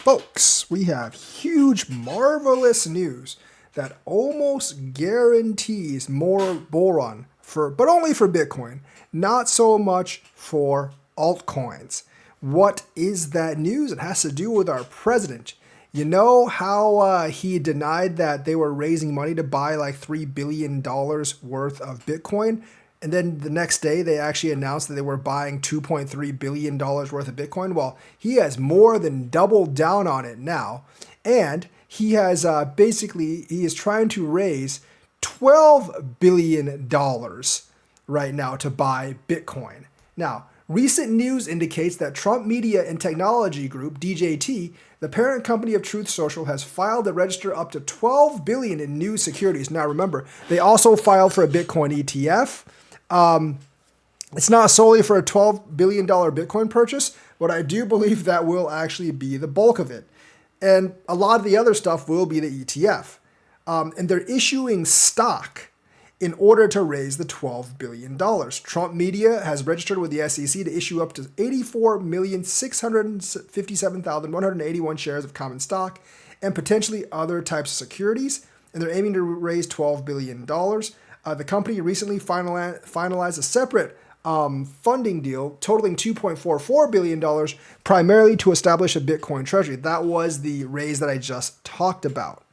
Folks, we have huge, marvelous news that almost guarantees more bull run but only for Bitcoin, not so much for altcoins. What is that news? It has to do with our president. You know how he denied that they were raising money to buy like $3 billion worth of Bitcoin? And then the next day, they actually announced that they were buying $2.3 billion worth of Bitcoin. Well, he has more than doubled down on it now. And he has he is trying to raise $12 billion right now to buy Bitcoin. Now, recent news indicates that Trump Media and Technology Group, DJT, the parent company of Truth Social, has filed to register up to $12 billion in new securities. Now, remember, they also filed for a Bitcoin ETF. It's not solely for a $12 billion Bitcoin purchase, but I do believe that will actually be the bulk of it. And a lot of the other stuff will be the ETF. And they're issuing stock in order to raise the $12 billion. Trump Media has registered with the SEC to issue up to 84,657,181 shares of common stock and potentially other types of securities. And they're aiming to raise $12 billion. The company recently finalized a separate funding deal totaling $2.44 billion, primarily to establish a Bitcoin treasury. That was the raise that I just talked about.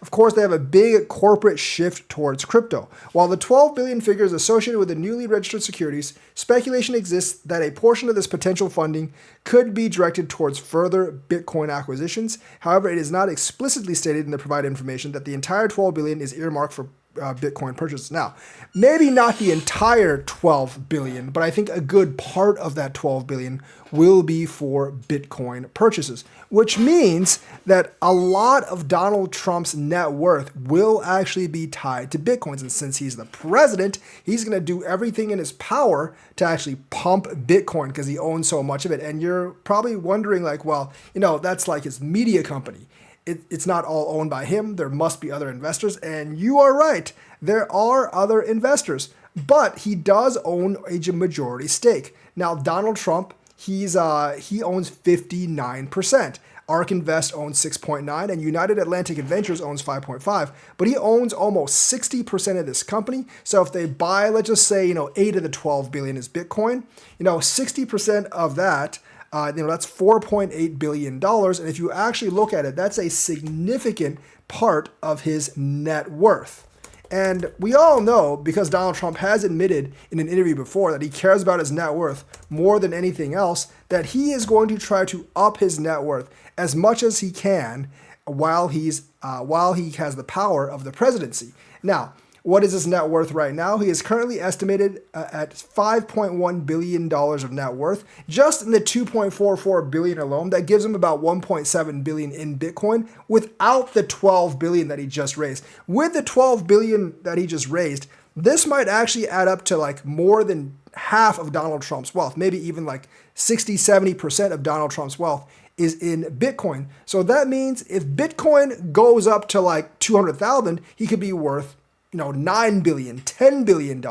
Of course, they have a big corporate shift towards crypto. While the $12 billion figure is associated with the newly registered securities, speculation exists that a portion of this potential funding could be directed towards further Bitcoin acquisitions. However, it is not explicitly stated in the provided information that the entire $12 billion is earmarked for Bitcoin purchases. Now, maybe not the entire 12 billion, but I think a good part of that 12 billion will be for Bitcoin purchases, which means that a lot of Donald Trump's net worth will actually be tied to Bitcoins. And since he's the president, he's going to do everything in his power to actually pump Bitcoin because he owns so much of it. And you're probably wondering like, well, that's like his media company. It's not all owned by him. There must be other investors. And you are right. There are other investors. But he does own a majority stake. Now, Donald Trump, he owns 59%. ARK Invest owns 6.9 and United Atlantic Adventures owns 5.5. But he owns almost 60% of this company. So if they buy, let's just say, 8 of the 12 billion is Bitcoin, 60% of that, that's $4.8 billion. And if you actually look at it, that's a significant part of his net worth. And we all know, because Donald Trump has admitted in an interview before that he cares about his net worth more than anything else, that he is going to try to up his net worth as much as he can while he has the power of the presidency. Now, what is his net worth right now? He is currently estimated at $5.1 billion of net worth. Just in the $2.44 billion alone, that gives him about $1.7 billion in Bitcoin without the $12 billion that he just raised. With the $12 billion that he just raised, this might actually add up to like more than half of Donald Trump's wealth, maybe even like 60, 70% of Donald Trump's wealth is in Bitcoin. So that means if Bitcoin goes up to like 200,000, he could be worth $9 billion, $10 billion.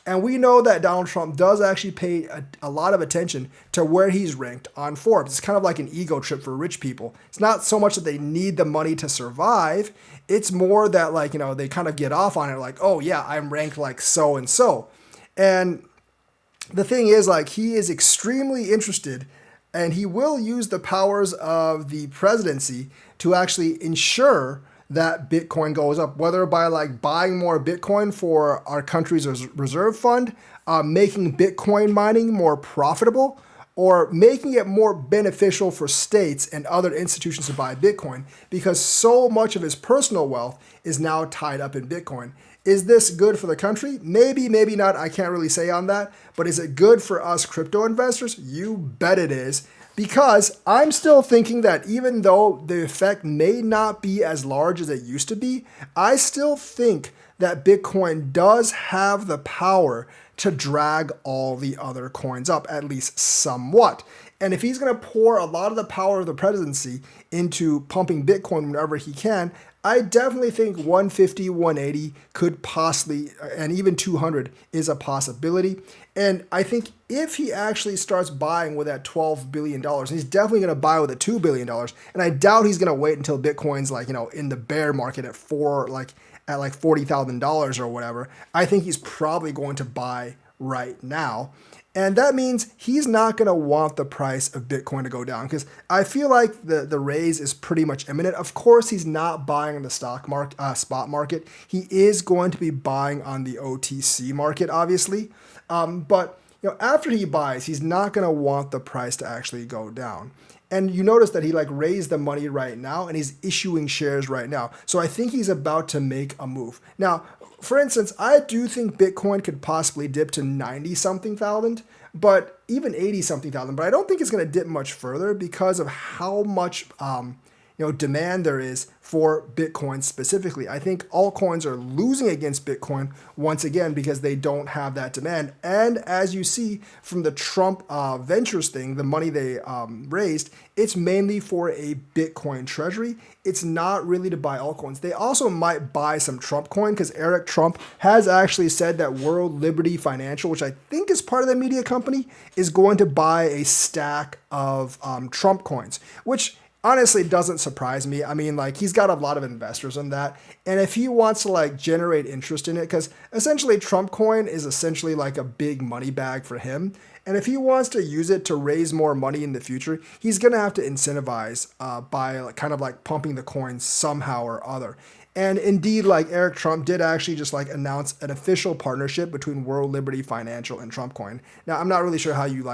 And we know that Donald Trump does actually pay a lot of attention to where he's ranked on Forbes. It's kind of like an ego trip for rich people. It's not so much that they need the money to survive. It's more that they kind of get off on it like, oh yeah, I'm ranked like so and so. And the thing is he is extremely interested and he will use the powers of the presidency to actually ensure that Bitcoin goes up, whether by buying more Bitcoin for our country's reserve fund, making Bitcoin mining more profitable, or making it more beneficial for states and other institutions to buy Bitcoin, because so much of his personal wealth is now tied up in Bitcoin. Is this good for the country? Maybe, maybe not. I can't really say on that. But is it good for us crypto investors? You bet it is. Because I'm still thinking that even though the effect may not be as large as it used to be, I still think that Bitcoin does have the power to drag all the other coins up, at least somewhat. And if he's going to pour a lot of the power of the presidency into pumping Bitcoin whenever he can, I definitely think 150, 180 could possibly, and even 200 is a possibility. And I think if he actually starts buying with that $12 billion, he's definitely going to buy with a $2 billion. And I doubt he's going to wait until Bitcoin's like, in the bear market at $40,000 or whatever. I think he's probably going to buy right now. And that means he's not going to want the price of Bitcoin to go down, because I feel like the raise is pretty much imminent. Of course, he's not buying in the spot market. He is going to be buying on the OTC market, obviously. But after he buys, he's not going to want the price to actually go down. And you notice that he raised the money right now and he's issuing shares right now. So I think he's about to make a move. Now, for instance, I do think Bitcoin could possibly dip to 90 something thousand, but even 80 something thousand. But I don't think it's going to dip much further because of how much demand there is for Bitcoin specifically. I think altcoins are losing against Bitcoin once again because they don't have that demand. And as you see from the Trump Ventures thing, the money they raised, it's mainly for a Bitcoin treasury. It's not really to buy altcoins. They also might buy some Trump coin because Eric Trump has actually said that World Liberty Financial, which I think is part of the media company, is going to buy a stack of Trump coins, which honestly doesn't surprise me. I mean, he's got a lot of investors in that. And if he wants to generate interest in it, because essentially Trump coin is essentially a big money bag for him. And if he wants to use it to raise more money in the future, he's going to have to incentivize by pumping the coins somehow or other. And indeed, Eric Trump did actually just announce an official partnership between World Liberty Financial and Trump coin. Now, I'm not really sure how you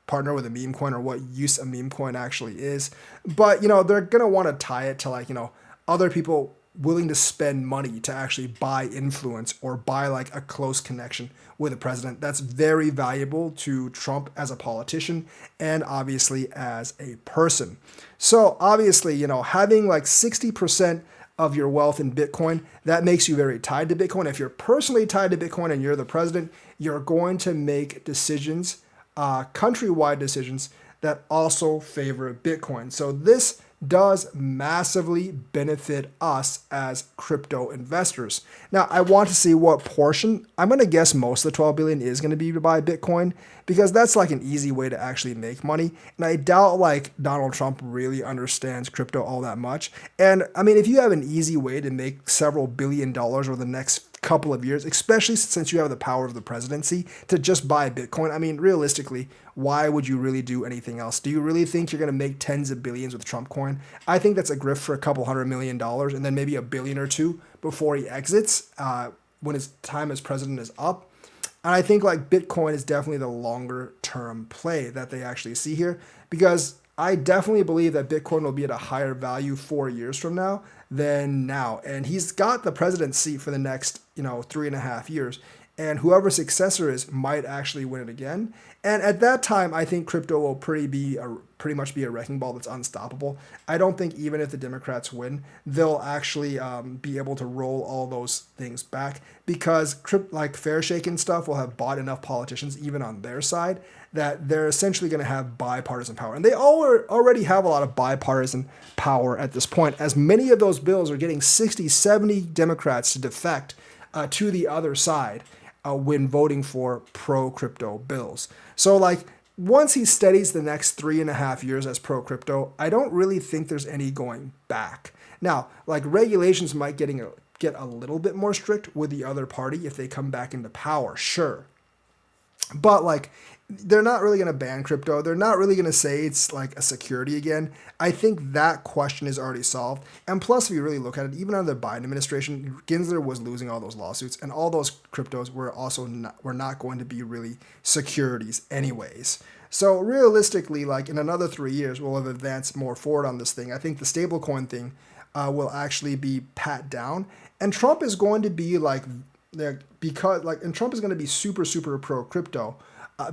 partner with a meme coin or what use a meme coin actually is. But, they're going to want to tie it to other people willing to spend money to actually buy influence or buy a close connection with the president. That's very valuable to Trump as a politician and obviously as a person. So obviously, having 60% of your wealth in Bitcoin, that makes you very tied to Bitcoin. If you're personally tied to Bitcoin and you're the president, you're going to make decisions, countrywide decisions that also favor Bitcoin. So this does massively benefit us as crypto investors. Now, I want to see what portion. I'm going to guess most of the 12 billion is going to be to buy Bitcoin because that's an easy way to actually make money. And I doubt Donald Trump really understands crypto all that much. And I mean, if you have an easy way to make several $1 billion over the next couple of years, especially since you have the power of the presidency to just buy Bitcoin, I mean, realistically, why would you really do anything else? Do you really think you're going to make tens of billions with Trump coin? I think that's a grift for a couple $100 million and then maybe $1 billion or $2 billion before he exits when his time as president is up. And I think Bitcoin is definitely the longer term play that they actually see here, because I definitely believe that Bitcoin will be at a higher value 4 years from now than now. And he's got the president's seat for the next, 3.5 years. And whoever successor is might actually win it again. And at that time, I think crypto will pretty much be a wrecking ball that's unstoppable. I don't think even if the Democrats win, they'll actually be able to roll all those things back, because Fairshake and stuff will have bought enough politicians, even on their side, that they're essentially going to have bipartisan power. And they already have a lot of bipartisan power at this point, as many of those bills are getting 60, 70 Democrats to defect to the other side when voting for pro-crypto bills. So once he steadies the next 3.5 years as pro-crypto, I don't really think there's any going back. Now, regulations might get a little bit more strict with the other party if they come back into power, sure. But they're not really going to ban crypto. They're not really going to say it's a security again. I think that question is already solved. And plus, if you really look at it, even under the Biden administration, Gensler was losing all those lawsuits, and all those cryptos were not going to be really securities anyways. So realistically, in another 3 years, we'll have advanced more forward on this thing. I think the stablecoin thing will actually be pat down, and Trump is going to be Trump is going to be super, super pro crypto.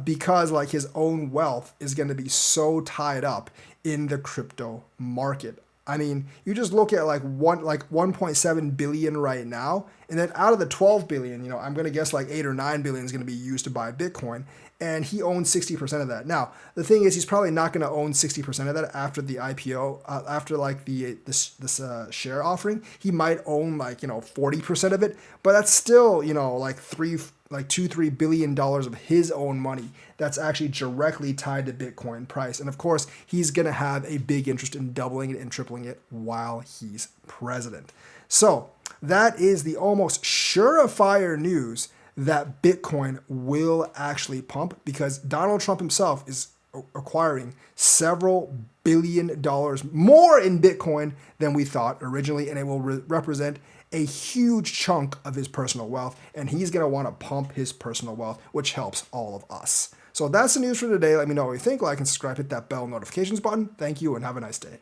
Because his own wealth is going to be so tied up in the crypto market. I mean, you just look at 1.7 billion right now, and then out of the 12 billion, I'm going to guess 8 or 9 billion is going to be used to buy Bitcoin. and he owns 60% of that. Now, the thing is, he's probably not going to own 60% of that after the IPO, after like this share offering. He might own 40% of it, but that's still like $2-3 billion of his own money that's actually directly tied to Bitcoin price. And of course, he's going to have a big interest in doubling it and tripling it while he's president. So that is the almost surefire news that Bitcoin will actually pump, because Donald Trump himself is acquiring several $billion more in Bitcoin than we thought originally, and it will represent a huge chunk of his personal wealth, and he's going to want to pump his personal wealth, which helps all of us. So that's the news for today. Let me know what you think. Like and subscribe, hit that bell notifications button. Thank you, and have a nice day.